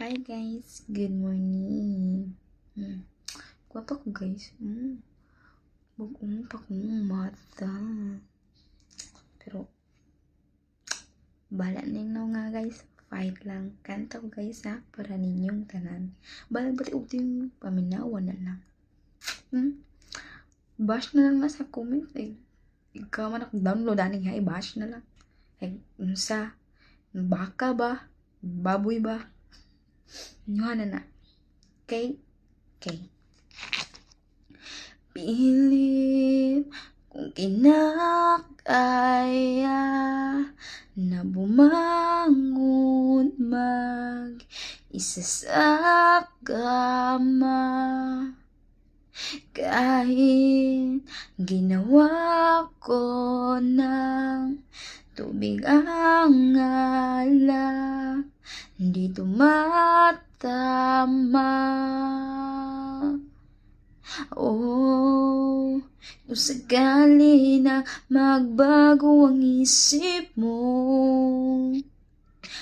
Hi guys, good morning. Guwapa ko guys. Bugong pa kong mata. Pero, bala na nga guys. Fight lang. Kanta ko guys ha, para ninyong tanan. Bala pati yung paminawan na lang. Bash na lang na sa comment. Ikaw man ako download aning ha, i-bash na lang. Unsa? Baka ba? Baboy ba? Nyuhan na. Okay? Pilit kung kinakaya na bumangon mag-isa sa kama, kahit ginawa ko ng tubig ang alak, di tumatama. Oh, kung sakali na magbago ang isip mo,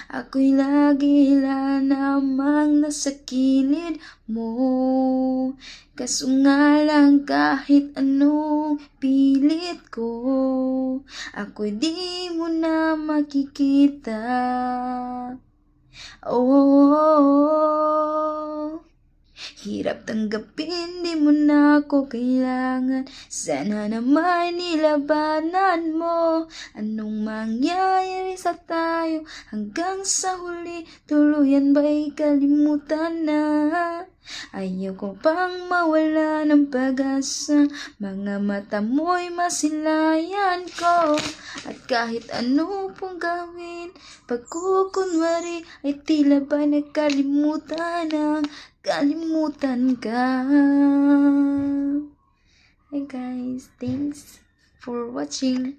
ako'y lagi lang namang nasa kilid mo. Kaso nga lang kahit anong pilit ko, ako'y di mo na makikita. Oh, hirap tanggapin, di mo na ako kailangan. Sana naman nilabanan mo. Anong mangyayari sa tayo hanggang sa huli? Tuluyan ba'y kalimutan na? Ayoko pang mawala ng pag-asa. Mga mata mo'y masilayan ko. At kahit ano pong gawin, pagkukunwari ay tila ba nakalimutan ang kalimutan ka. Hey guys, thanks for watching.